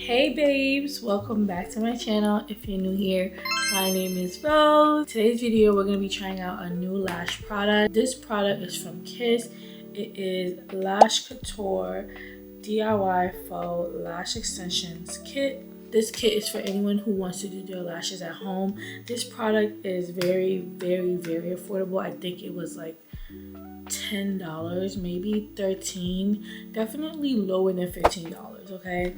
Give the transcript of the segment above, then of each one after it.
Hey babes, welcome back to my channel. If you're new here, my name is Rose. Today's video we're going to be trying out a new lash product. This product is from Kiss. It is Lash Couture DIY Faux Lash Extensions Kit. This kit is for anyone who wants to do their lashes at home. This product is very affordable. I think it was like $10, maybe $13, definitely lower than $15. Okay,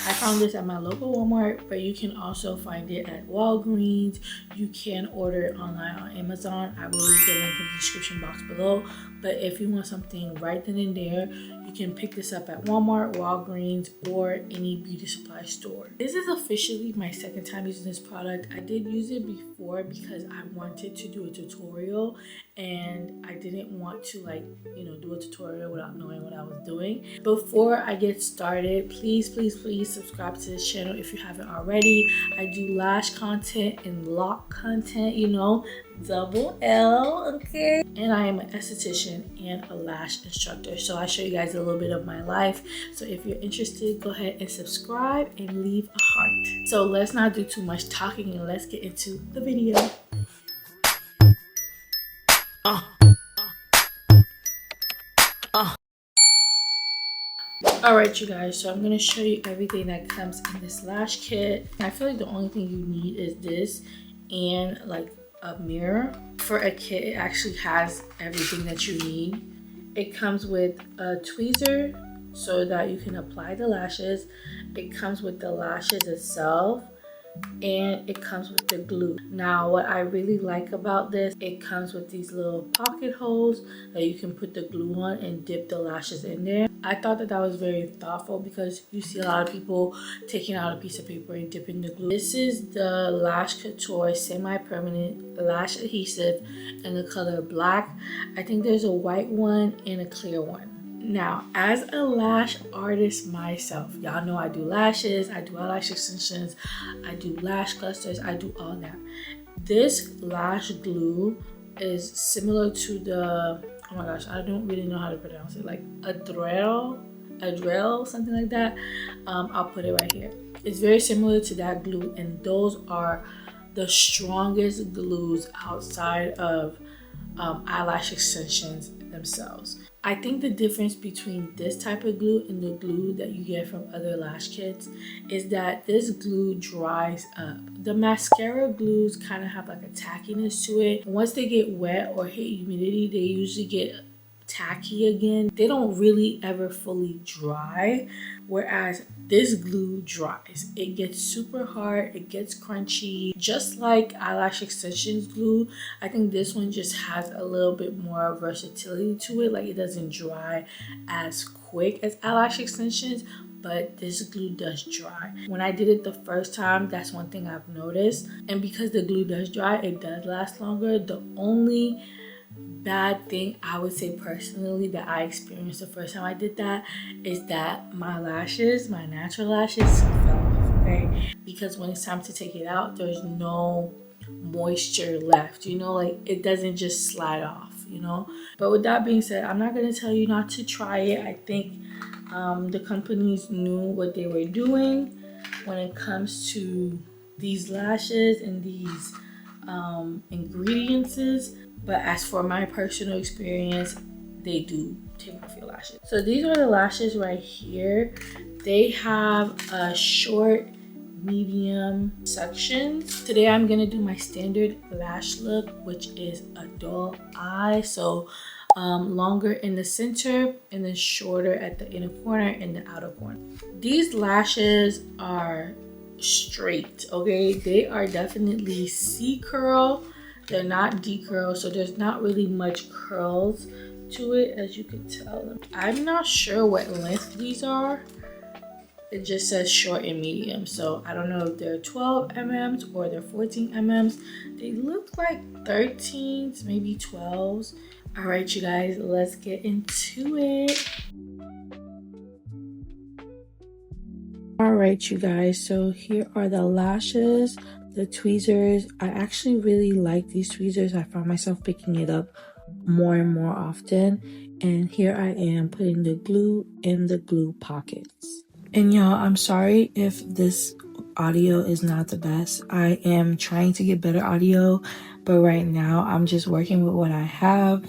I found this at my local Walmart, but you can also find it at Walgreens. You can order it online on Amazon. I will leave the link in the description box below. But if you want something right then and there, you can pick this up at Walmart, Walgreens, or any beauty supply store. This is officially my second time using this product. I did use it before because I wanted to do a tutorial and I didn't want to do a tutorial without knowing what I was doing. Before I get started, please subscribe to this channel if you haven't already. I do lash content and lock content, double L, okay? And I am an esthetician and a lash instructor, so I show you guys a little bit of my life. So if you're interested, go ahead and subscribe and leave a heart. So let's not do too much talking and let's get into the video. Alright you guys, so I'm going to show you everything that comes in this lash kit. I feel like the only thing you need is this and like a mirror. For a kit, it actually has everything that you need. It comes with a tweezer so that you can apply the lashes. It comes with the lashes itself, and it comes with the glue. Now what I really like about this, it comes with these little pocket holes that you can put the glue on and dip the lashes in there. I thought that was very thoughtful because you see a lot of people taking out a piece of paper and dipping the glue. This is the Lash Couture semi-permanent lash adhesive in the color black. I think there's a white one and a clear one. Now, as a lash artist myself, y'all know I do lashes, I do eyelash extensions, I do lash clusters, I do all that. This lash glue is similar to the, oh my gosh, I don't really know how to pronounce it, like Adrel, something like that. I'll put it right here. It's very similar to that glue, and those are the strongest glues outside of eyelash extensions themselves. I think the difference between this type of glue and the glue that you get from other lash kits is that this glue dries up. The mascara glues kind of have like a tackiness to it. Once they get wet or hit humidity, they usually get tacky again. They don't really ever fully dry, whereas this glue dries. It gets super hard, it gets crunchy, just like eyelash extensions glue. I think this one just has a little bit more versatility to it. Like, it doesn't dry as quick as eyelash extensions, but this glue does dry. When I did it the first time, that's one thing I've noticed. And because the glue does dry, it does last longer. The only bad thing I would say personally that I experienced the first time I did that is that my lashes, my natural lashes, fell off, okay? Because when it's time to take it out, there's no moisture left, like it doesn't just slide off, But with that being said, I'm not going to tell you not to try it. I think the companies knew what they were doing when it comes to these lashes and these ingredients. But as for my personal experience, they do take off your lashes. So these are the lashes right here. They have a short, medium sections. Today I'm gonna do my standard lash look, which is a dull eye. So longer in the center and then shorter at the inner corner and the outer corner. These lashes are straight, okay? They are definitely C-curl. They're not D-curl, so there's not really much curls to it, as you can tell. I'm not sure what length these are. It just says short and medium, so I don't know if they're 12 mm or they're 14 mm. They look like 13s, maybe 12s. All right, you guys, let's get into it. All right, you guys, so here are the lashes. The tweezers, I actually really like these tweezers. I found myself picking it up more and more often. And here I am putting the glue in the glue pockets. And y'all, I'm sorry if this audio is not the best. I am trying to get better audio, but right now I'm just working with what I have.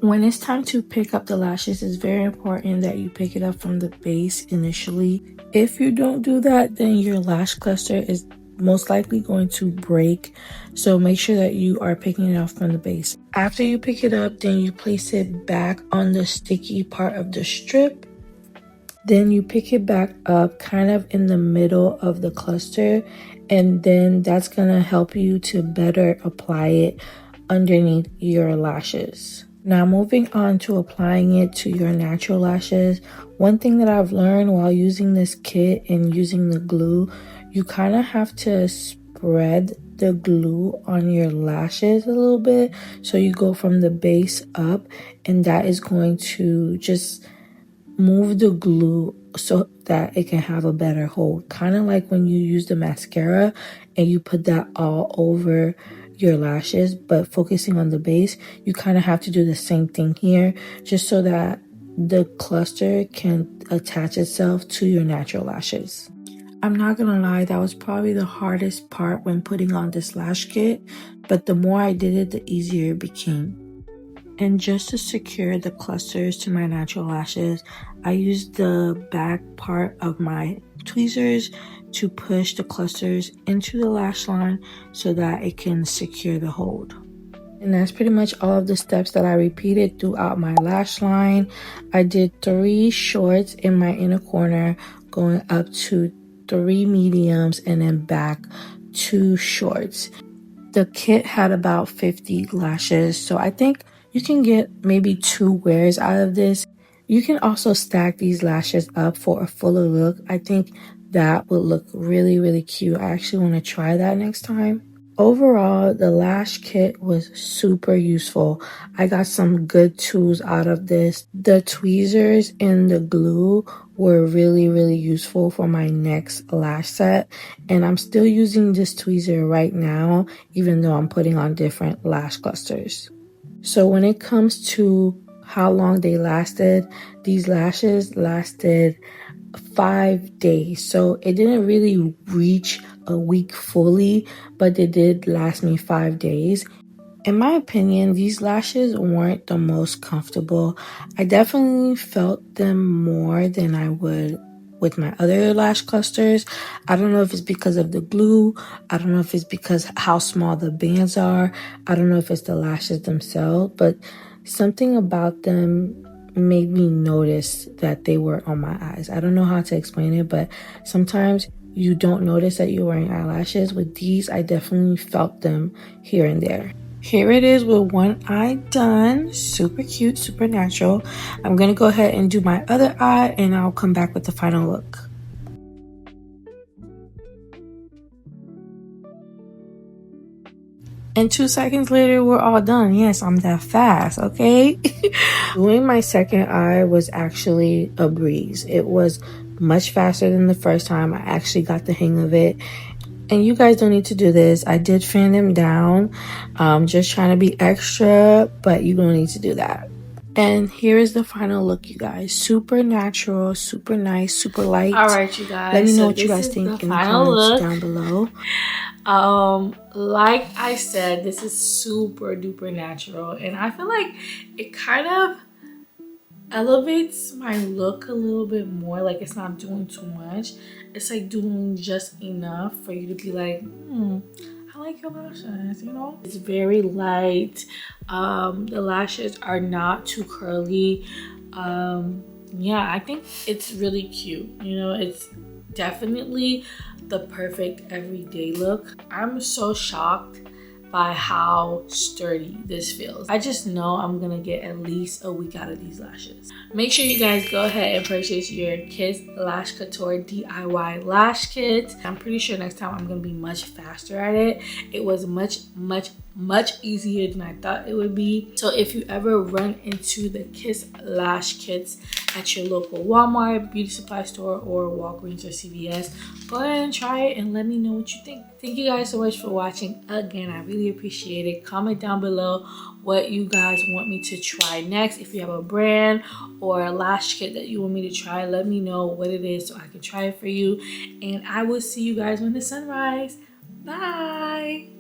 When it's time to pick up the lashes, it's very important that you pick it up from the base initially. If you don't do that, then your lash cluster is most likely going to break. So make sure that you are picking it up from the base. After you pick it up, then you place it back on the sticky part of the strip. Then you pick it back up kind of in the middle of the cluster, and then that's gonna help you to better apply it underneath your lashes. Now moving on to applying it to your natural lashes, one thing that I've learned while using this kit and using the glue, you kind of have to spread the glue on your lashes a little bit. So you go from the base up, and that is going to just move the glue so that it can have a better hold. Kind of like when you use the mascara and you put that all over your lashes, but focusing on the base, you kind of have to do the same thing here, just so that the cluster can attach itself to your natural lashes. I'm not gonna lie, that was probably the hardest part when putting on this lash kit, but the more I did it, the easier it became. And just to secure the clusters to my natural lashes, I used the back part of my tweezers to push the clusters into the lash line so that it can secure the hold. And that's pretty much all of the steps that I repeated throughout my lash line. I did 3 shorts in my inner corner, going up to 3 mediums, and then back 2 shorts. The kit had about 50 lashes, so I think you can get maybe 2 wears out of this. You can also stack these lashes up for a fuller look. I think that would look really, really cute. I actually want to try that next time. Overall, the lash kit was super useful. I got some good tools out of this. The tweezers and the glue were really, really useful for my next lash set. And I'm still using this tweezer right now, even though I'm putting on different lash clusters. So when it comes to how long they lasted, these lashes lasted 5 days. So it didn't really reach a week fully, but they did last me 5 days. In my opinion, these lashes weren't the most comfortable. I definitely felt them more than I would with my other lash clusters. I don't know if it's because of the glue. I don't know if it's because how small the bands are. I don't know if it's the lashes themselves, but something about them made me notice that they were on my eyes. I don't know how to explain it, but sometimes you don't notice that you're wearing eyelashes. With these, I definitely felt them here and there. Here it is with one eye done. Super cute, super natural. I'm going to go ahead and do my other eye, and I'll come back with the final look. And 2 seconds later, we're all done. Yes, I'm that fast, okay? Doing my second eye was actually a breeze. It was much faster than the first time. I actually got the hang of it. And you guys don't need to do this. I did fan them down. Just trying to be extra, but you don't need to do that. And here is the final look, you guys. Super natural, super nice, super light. All right, you guys. Let me know what you guys think in the comments down below. Like I said, this is super duper natural, and I feel like it kind of elevates my look a little bit more. Like, it's not doing too much. It's like doing just enough for you to be like, I like your lashes, you know? It's very light. The lashes are not too curly. Yeah, I think it's really cute. You know, it's definitely the perfect everyday look. I'm so shocked by how sturdy this feels. I just know I'm gonna get at least a week out of these lashes. Make sure you guys go ahead and purchase your Kids Lash Couture DIY lash kit. I'm pretty sure next time I'm gonna be much faster at it. It was much much easier than I thought it would be. So if you ever run into the Kiss Lash kits at your local Walmart, beauty supply store, or Walgreens or CVS, go ahead and try it and let me know what you think. Thank you guys so much for watching. Again, I really appreciate it. Comment down below what you guys want me to try next. If you have a brand or a lash kit that you want me to try, let me know what it is so I can try it for you. And I will see you guys when the sun rises. Bye.